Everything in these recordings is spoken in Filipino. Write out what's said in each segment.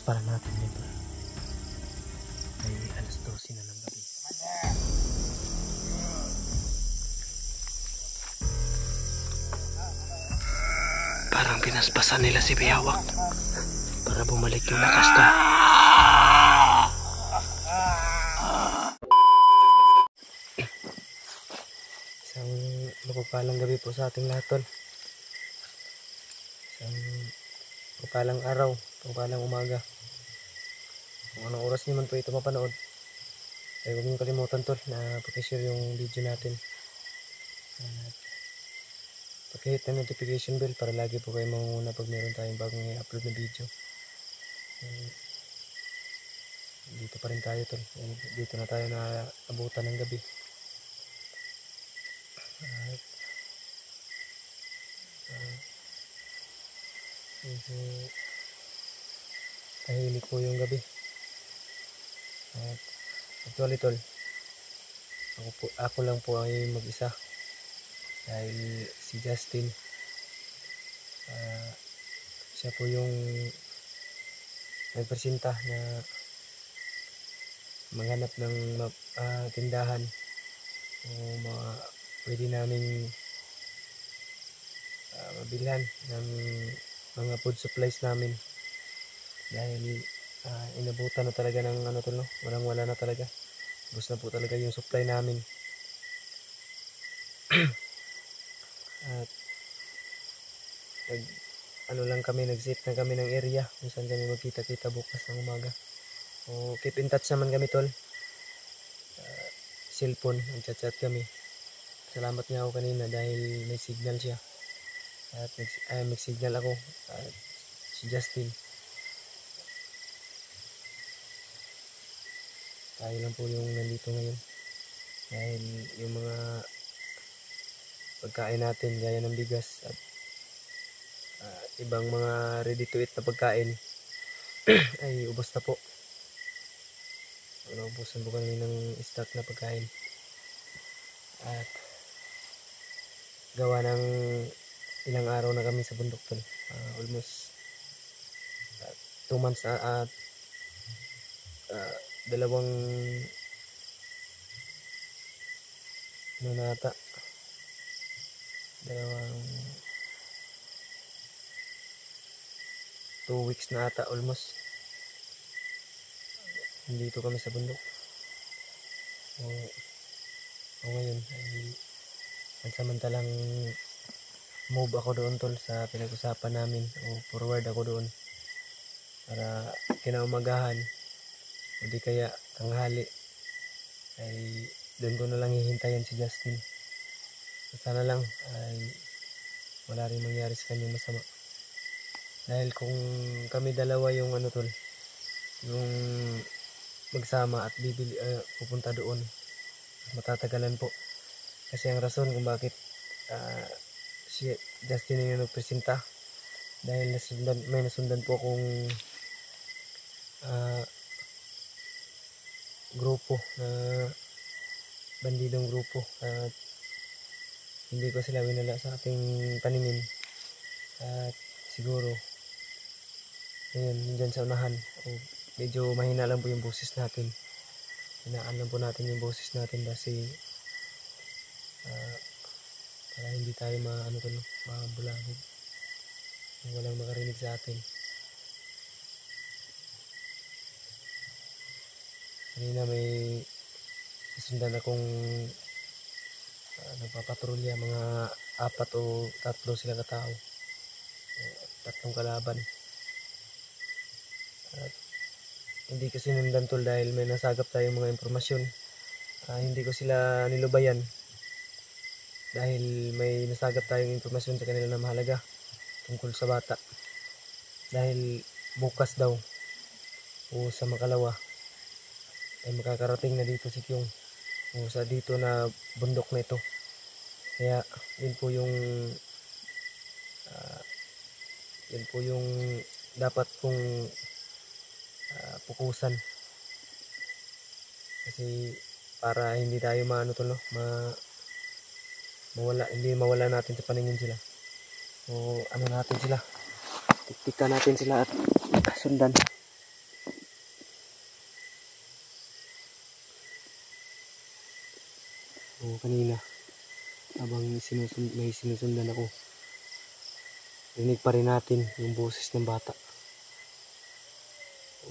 para natin dito. Ay alas 12 na ng gabi. Parang pinaspasan nila si Biyawak para bumalik yung lakas to. Isang mapagpalang gabi po sa ating lahat, tol. Isang mapagpalang araw, mapagpalang umaga. Kung anong oras naman po ito mapanood, ay huwag niyong kalimutan, tol, na pakishare yung video natin. Pakihit ng notification bell para lagi po kayo manguna pag meron tayong bagong i-upload na video. Dito pa rin tayo, tol. Dito na tayo na abutan ng gabi. Medyo tahimik po yung gabi. At actually, tol, ako lang po ay mag-isa. Dahil si Justin, siya po yung nagpresenta na maghanap ng tindahan o pwede naming mabilhan ng mga food supplies namin. Dahil inabutan na talaga ng ano, tol, no? Walang wala na talaga. Bus na po talaga yung supply namin. At nag-set na kami ng area kung saan kami magkita-kita bukas ng umaga. O keep in touch naman kami, tol. Cellphone, nag-chat kami. Salamat nga ako kanina dahil may signal siya. At may signal ako. Si Justin. Tayo lang po yung nandito ngayon. Dahil yung mga pagkain natin gaya ng bigas at ibang mga ready to eat na pagkain ay ubos na po. Naubusan po kami ng stock na pagkain. At gawa ng ilang araw na kami sa bundok, tol. Almost 2 months na at dalawang ano na ata, dalawang 2 weeks na ata almost nandito kami sa bundok. O ngayon ay pansamantalang move ako doon, tol, sa pinag-usapan namin, o forward ako doon para kinaumagahan o di kaya tanghali ay doon ko na lang hihintayan si Justin. Sana lang ay wala rin mangyari sa kanyang masama. Dahil kung kami dalawa yung ano, tol, yung magsama at pupunta doon, matatagalan po. Kasi ang rason kung bakit si Justin yung nagpresenta, dahil may nasundan po akong grupo na bandidong grupo at hindi ko sila winala sa ating paningin. At siguro ngayon dyan sa unahan, medyo mahina lang po yung boses natin. Hinaan lang po natin yung boses natin kasi para hindi tayo mabulabog, walang makarinig sa atin. Kanina may isundan akong nagpapatrolya, mga 4 o 3 sila katao, 3 kalaban. At hindi ko sinundan, tol, dahil may nasagap tayong mga impormasyon. Hindi ko sila nilubayan dahil may nasagap tayong impormasyon sa kanila na mahalaga tungkol sa bata. Dahil bukas daw o sa makalawa ay makakarating na dito si Kyung o sa dito na bundok na ito. Kaya yun po yung dapat kong pukusan, kasi para hindi tayo hindi mawala natin sa paningin sila. So natin sila, tiktikan natin sila at sundan. O kanina, habang may sinusundan ako, rinig pa rin natin yung boses ng bata. O,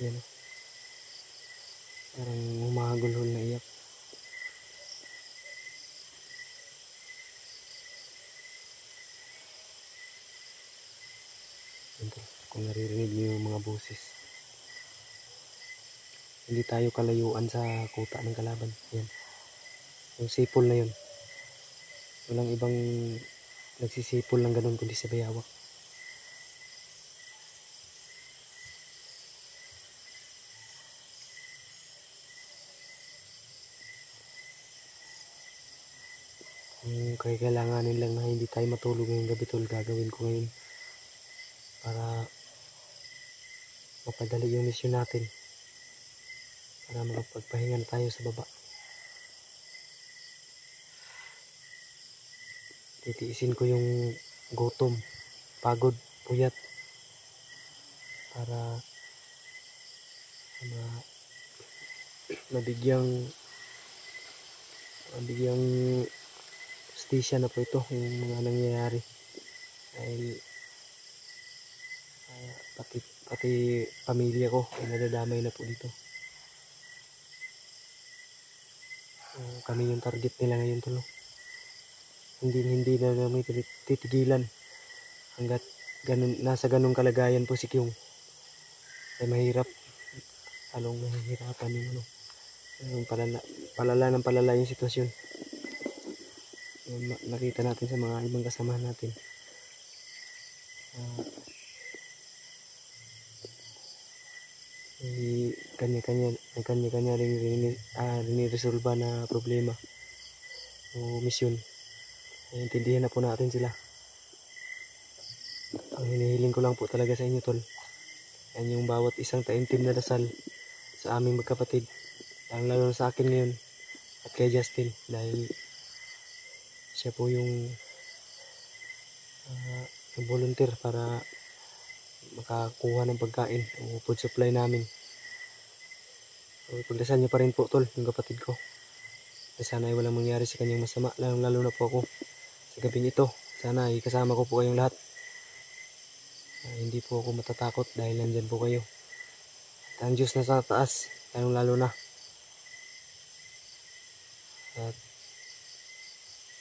yan, parang humahagulhol na iyak. Kung naririnig niyo yung mga boses, hindi tayo kalayuan sa kuta ng kalaban. Yan, yung sipol na yun, walang ibang nagsisipol ng ganun kundi sa bayawak. Kung kailanganin lang na hindi tayo matulog ngayong gabi tol, gagawin ko ngayon para mapadali yung misyon natin, para makapagpahinga na tayo sa baba. Titiisin ko yung gutom, pagod, puyat para mabigyang justisya na po ito yung mga nangyayari, dahil pati pamilya ko ay nadadamay na po dito. Kami yung target nila ngayon tol. Hindi na namin titigilan hanggat nasa ganung kalagayan po si Kyung. Ay mahirap, halong mahihirapan yung palala yung sitwasyon. Nakita natin sa mga ibang kasamahan natin, kanya-kanya riniresolba na problema o misyon. Intindihan na po natin sila. Ang hinihiling ko lang po talaga sa inyo tol, yan yung bawat isang taimtim na dasal sa aming magkapatid, lalo sa akin ngayon at kay Justin, dahil siya po yung volunteer para makakuha ng pagkain o food supply namin. So, pagdasal niyo pa rin po tol, yung kapatid ko, sana ay walang mangyari sa kanyang masama, lalo na po ako sa gabing ito. Sana ay kasama ko po kayong lahat. Hindi po ako matatakot dahil nandyan po kayo. At ang Diyos na sa taas, lalo na. At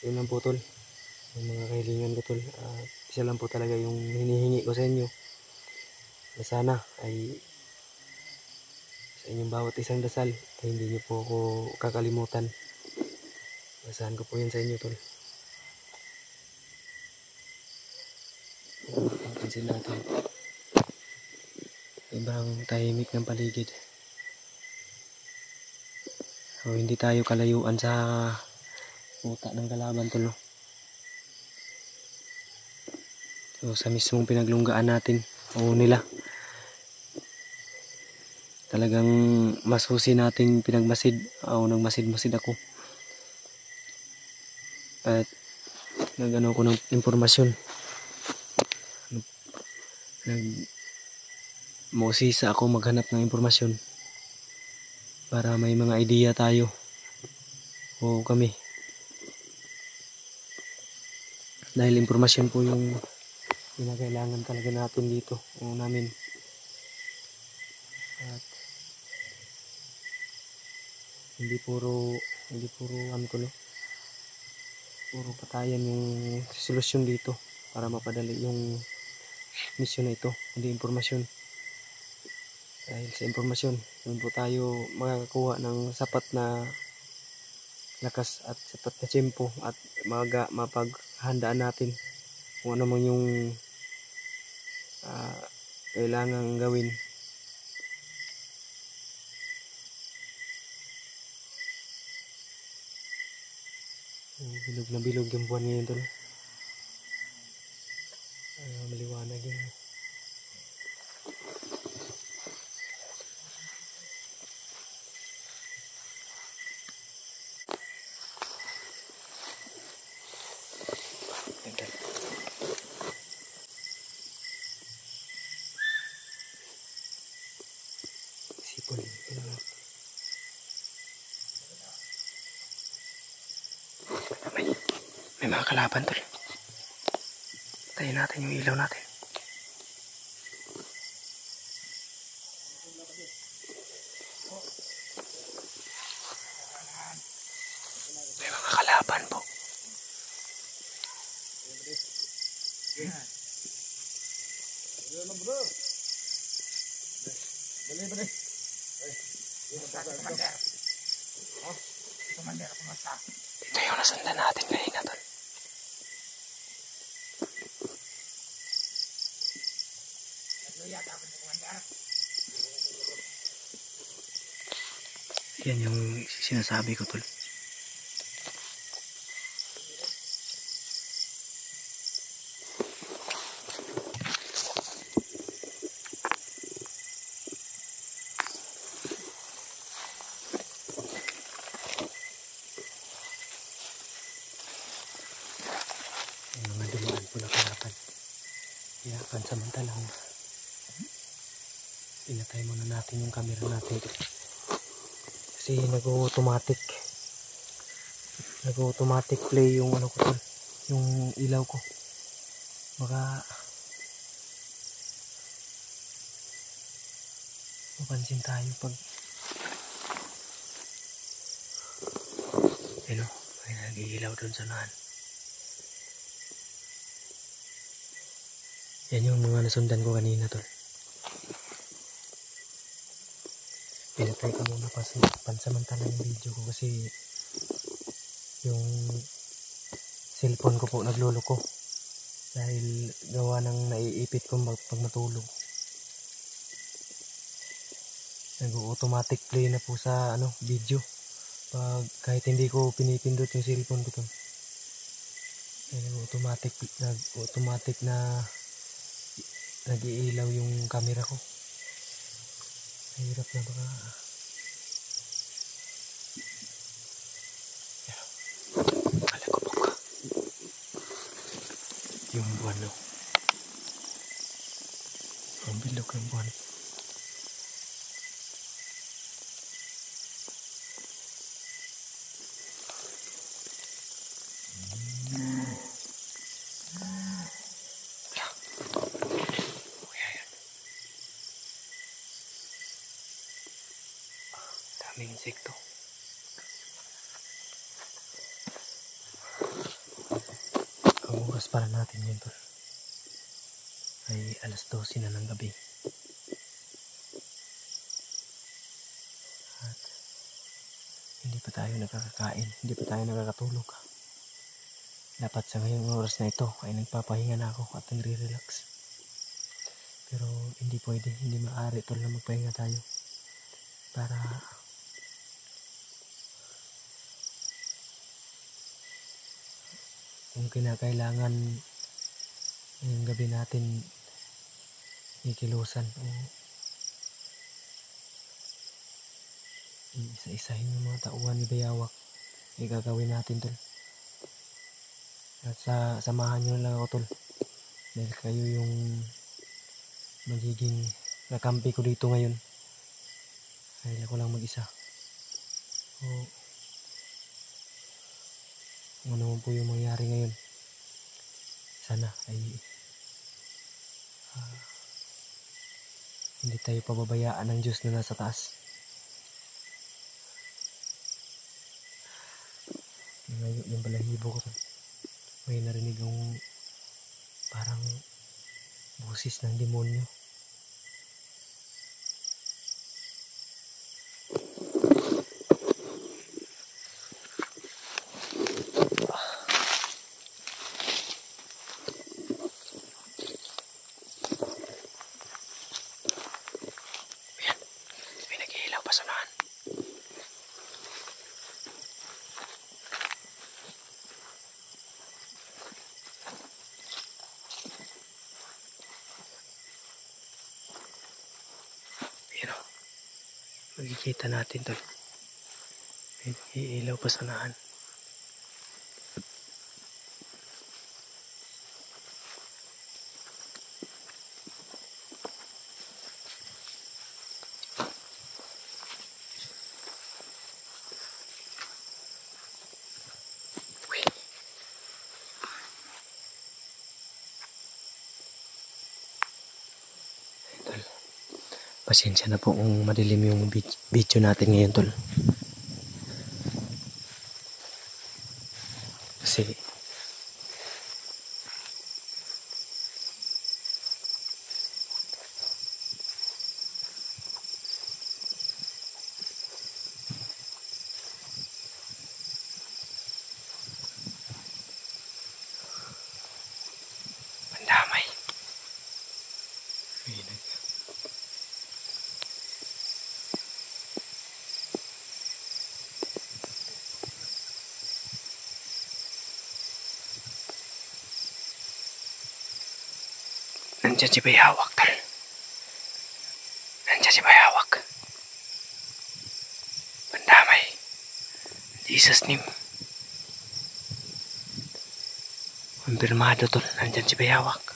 yun lang po tol, yung mga kahilingan ko tol. Isa lang po talaga yung hinihingi ko sa inyo, na sana ay sa inyong bawat isang dasal ay hindi niyo po ako kakalimutan. Basahan ko po yan sa inyo tol. Pansin natin, ibang tahimik ng paligid. So, hindi tayo kalayuan sa kuta ng kalaban tol. So, sa mismong pinaglunggaan natin o nila, talagang masusi nating pinagmasid o nagmasid-masid ako. At nagano ko ng impormasyon, nagmusisa ako maghanap ng impormasyon para may mga idea tayo o kami, dahil impormasyon po yung kinakailangan talaga natin dito o namin. At hindi puro ano ko, puro patayan yung solusyon dito para mapadali yung misyon na ito, hindi impormasyon. Dahil sa impormasyon, doon po tayo makakakuha ng sapat na lakas at sapat na tiyempo at mapaghandaan natin kung ano man yung kailangang gawin. Bilog na bilog yung buwan ngayon tol. Maliwanag yun. May mga kalaban tol. Tayin natin yung ilaw natin. May mga kalaban po. Ito yung nasundan natin kanina tol. Yan yung sinasabi ko tol. Yung mga dumaan po na kalaban. Kaya pansamantalang pinatay muna natin yung camera natin. Kasi nag-automatic play yung ano ko tol, yung ilaw ko. Baka mapansin tayo pag ano, may nag-iilaw dun sa unahan. Yan yung mga nasundan ko kanina tol. Pinatay ko muna pansamantala yung video ko kasi yung cellphone ko po nagluloko dahil gawa ng naiipit ko pag matulog. Nag-automatic play na po sa ano video pag kahit hindi ko pinipindot yung cellphone ko to. Automatic na nag-iilaw yung camera ko. Mahirap na baka kalagubog ka yung buwan no. Ang bilog ng buwan. Daming insekto. Ang oras para natin yun tol ay 12:00 na ng gabi. At hindi pa tayo nakakakain, hindi pa tayo nakakatulog. Dapat sa ngayong oras na ito ay nagpapahinga na ako at nagre-relax. Pero hindi pwede, hindi maaari tol na magpahinga tayo para kung kinakailangan yung gabi natin ikilusan o iisa-isahin yung mga tauhan ni Bayawak, gagawin natin tol. At samahan nyo lang ako tol dahil kayo yung magiging nakampi ko dito ngayon dahil ako lang mag-isa. O kung ano po yung mangyari ngayon, sana ay hindi tayo pababayaan ng Diyos na nasa taas. Ngayon yung balahibo ko tol, may narinig yung parang boses ng demonyo. Ayan, may nag-iilaw pa sa unahan. Ayan o, makikita natin tol, may nag-iilaw pa sa unahan. Pasensya na po kung madilim yung video natin ngayon tol. Kasi mandamay. Nandiyan si Bayawak tol. Nandiyan si Bayawak. Mandamay. Jesus name. Kumpirmado tol. Nandiyan si Bayawak.